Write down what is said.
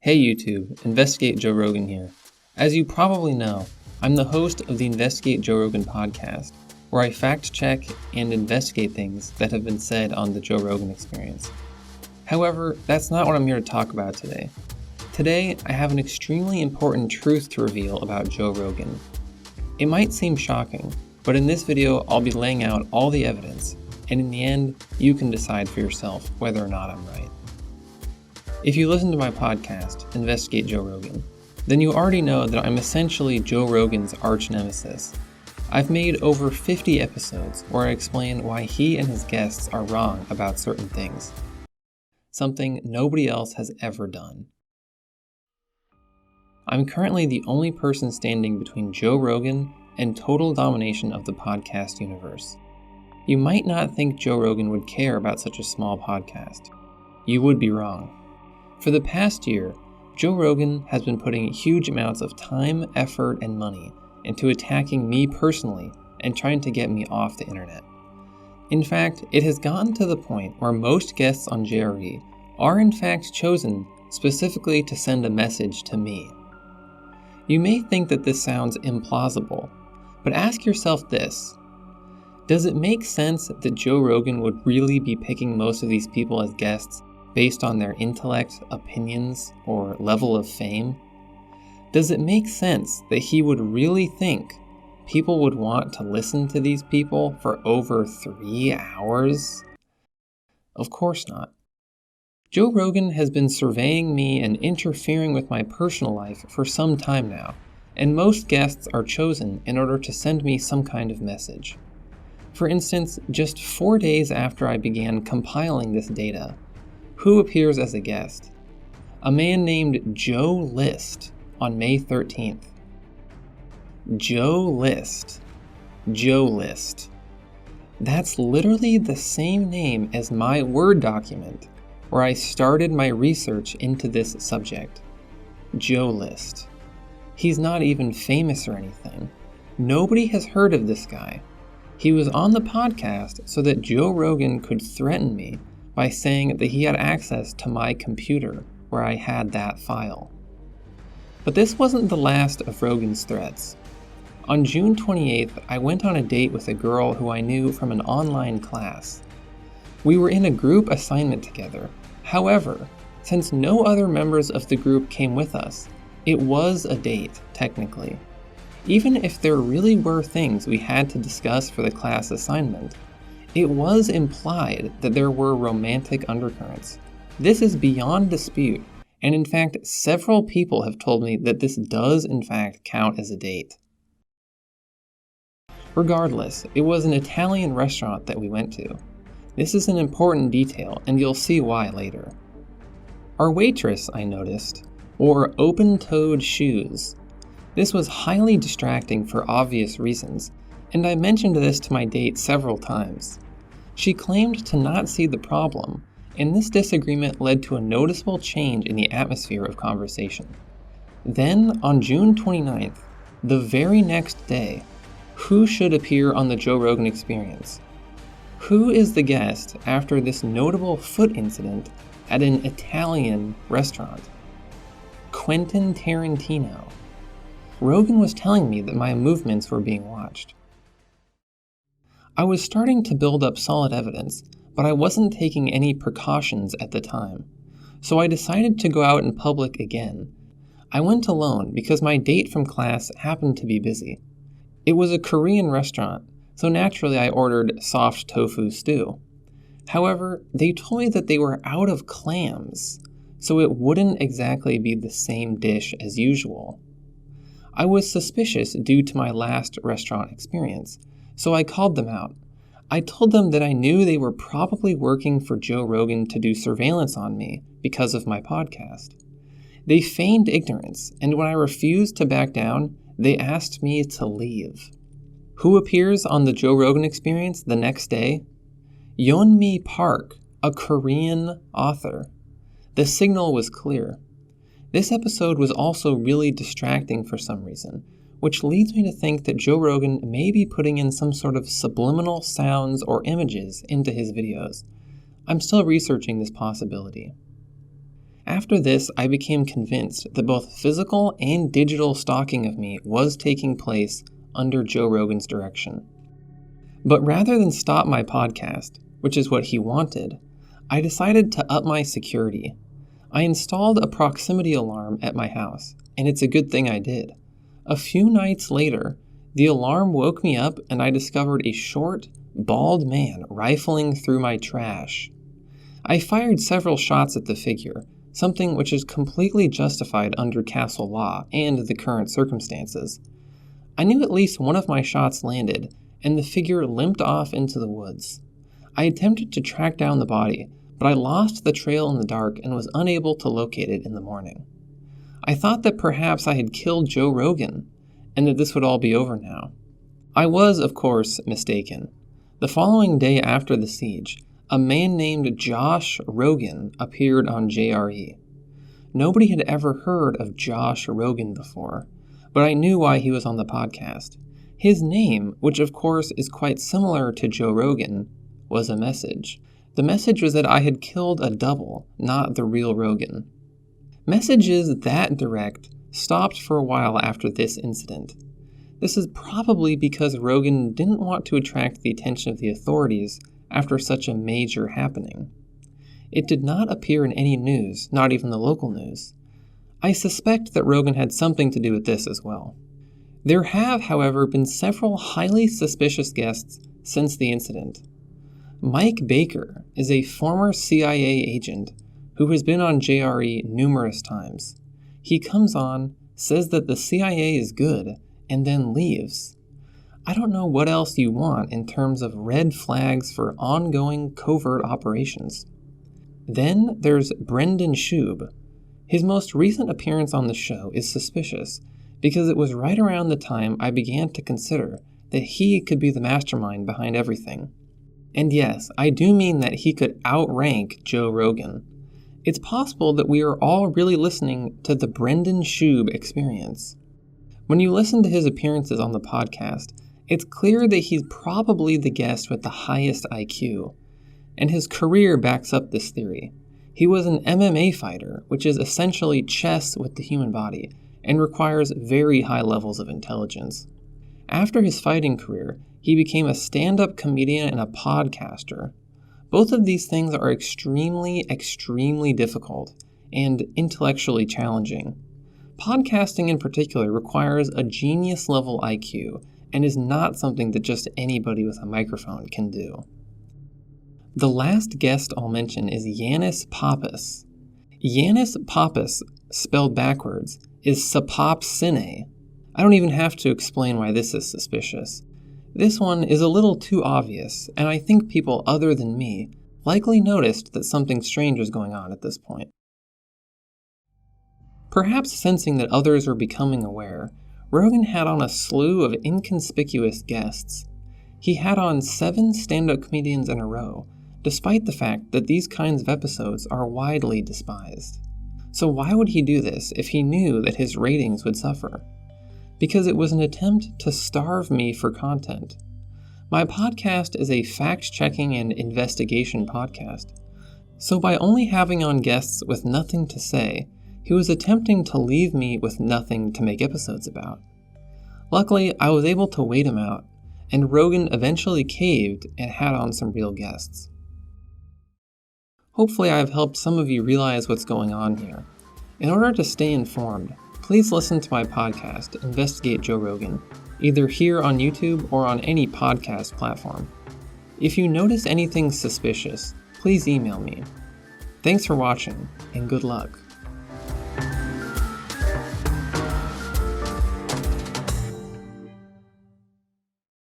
Hey YouTube, Investigate Joe Rogan here. As you probably know, I'm the host of the Investigate Joe Rogan podcast, where I fact-check and investigate things that have been said on the Joe Rogan Experience. However, that's not what I'm here to talk about today. Today, I have an extremely important truth to reveal about Joe Rogan. It might seem shocking, but in this video, I'll be laying out all the evidence, and in the end, you can decide for yourself whether or not I'm right. If you listen to my podcast, Investigate Joe Rogan, then you already know that I'm essentially Joe Rogan's arch nemesis. I've made over 50 episodes where I explain why he and his guests are wrong about certain things. Something nobody else has ever done. I'm currently the only person standing between Joe Rogan and total domination of the podcast universe. You might not think Joe Rogan would care about such a small podcast. You would be wrong. For the past year, Joe Rogan has been putting huge amounts of time, effort, and money into attacking me personally and trying to get me off the internet. In fact, it has gotten to the point where most guests on JRE are in fact chosen specifically to send a message to me. You may think that this sounds implausible, but ask yourself this. Does it make sense that Joe Rogan would really be picking most of these people as guests based on their intellect, opinions, or level of fame? Does it make sense that he would really think people would want to listen to these people for over 3 hours? Of course not. Joe Rogan has been surveying me and interfering with my personal life for some time now, and most guests are chosen in order to send me some kind of message. For instance, just 4 days after I began compiling this data, who appears as a guest? A man named Joe List on May 13th. Joe List. Joe List. That's literally the same name as my Word document where I started my research into this subject. Joe List. He's not even famous or anything. Nobody has heard of this guy. He was on the podcast so that Joe Rogan could threaten me by saying that he had access to my computer where I had that file. But this wasn't the last of Rogan's threats. On June 28th, I went on a date with a girl who I knew from an online class. We were in a group assignment together. However, since no other members of the group came with us, it was a date, technically. Even if there really were things we had to discuss for the class assignment, it was implied that there were romantic undercurrents. This is beyond dispute, and in fact, several people have told me that this does in fact count as a date. Regardless, it was an Italian restaurant that we went to. This is an important detail, and you'll see why later. Our waitress, I noticed, wore open-toed shoes. This was highly distracting for obvious reasons, and I mentioned this to my date several times. She claimed to not see the problem, and this disagreement led to a noticeable change in the atmosphere of conversation. Then, on June 29th, the very next day, who should appear on the Joe Rogan Experience? Who is the guest after this notable foot incident at an Italian restaurant? Quentin Tarantino. Rogan was telling me that my movements were being watched. I was starting to build up solid evidence, but I wasn't taking any precautions at the time. So I decided to go out in public again. I went alone because my date from class happened to be busy. It was a Korean restaurant, so naturally I ordered soft tofu stew. However, they told me that they were out of clams, so it wouldn't exactly be the same dish as usual. I was suspicious due to my last restaurant experience, so I called them out. I told them that I knew they were probably working for Joe Rogan to do surveillance on me because of my podcast. They feigned ignorance, and when I refused to back down, they asked me to leave. Who appears on the Joe Rogan Experience the next day? Yeonmi Park, a Korean author. The signal was clear. This episode was also really distracting for some reason, which leads me to think that Joe Rogan may be putting in some sort of subliminal sounds or images into his videos. I'm still researching this possibility. After this, I became convinced that both physical and digital stalking of me was taking place under Joe Rogan's direction. But rather than stop my podcast, which is what he wanted, I decided to up my security. I installed a proximity alarm at my house, and it's a good thing I did. A few nights later, the alarm woke me up and I discovered a short, bald man rifling through my trash. I fired several shots at the figure, something which is completely justified under castle law and the current circumstances. I knew at least one of my shots landed, and the figure limped off into the woods. I attempted to track down the body, but I lost the trail in the dark and was unable to locate it in the morning. I thought that perhaps I had killed Joe Rogan, and that this would all be over now. I was, of course, mistaken. The following day after the siege, a man named Josh Rogan appeared on JRE. Nobody had ever heard of Josh Rogan before, but I knew why he was on the podcast. His name, which of course is quite similar to Joe Rogan, was a message. The message was that I had killed a double, not the real Rogan. Messages that direct stopped for a while after this incident. This is probably because Rogan didn't want to attract the attention of the authorities after such a major happening. It did not appear in any news, not even the local news. I suspect that Rogan had something to do with this as well. There have, however, been several highly suspicious guests since the incident. Mike Baker is a former CIA agent who has been on JRE numerous times. He comes on, says that the CIA is good, and then leaves. I don't know what else you want in terms of red flags for ongoing covert operations. Then there's Brendan Schub. His most recent appearance on the show is suspicious because it was right around the time I began to consider that he could be the mastermind behind everything. And yes, I do mean that he could outrank Joe Rogan. It's possible that we are all really listening to the Brendan Schub experience. When you listen to his appearances on the podcast, it's clear that he's probably the guest with the highest IQ, and his career backs up this theory. He was an MMA fighter, which is essentially chess with the human body, and requires very high levels of intelligence. After his fighting career, he became a stand-up comedian and a podcaster. Both of these things are extremely, extremely difficult and intellectually challenging. Podcasting in particular requires a genius-level IQ and is not something that just anybody with a microphone can do. The last guest I'll mention is Yanis Pappas. Yanis Pappas, spelled backwards, is Sapopsine. I don't even have to explain why this is suspicious. This one is a little too obvious, and I think people other than me likely noticed that something strange was going on at this point. Perhaps sensing that others were becoming aware, Rogan had on a slew of inconspicuous guests. He had on 7 stand-up comedians in a row, despite the fact that these kinds of episodes are widely despised. So why would he do this if he knew that his ratings would suffer? Because it was an attempt to starve me for content. My podcast is a fact-checking and investigation podcast, so by only having on guests with nothing to say, he was attempting to leave me with nothing to make episodes about. Luckily, I was able to wait him out, and Rogan eventually caved and had on some real guests. Hopefully I've helped some of you realize what's going on here. In order to stay informed, please listen to my podcast, Investigate Joe Rogan, either here on YouTube or on any podcast platform. If you notice anything suspicious, please email me. Thanks for watching, and good luck.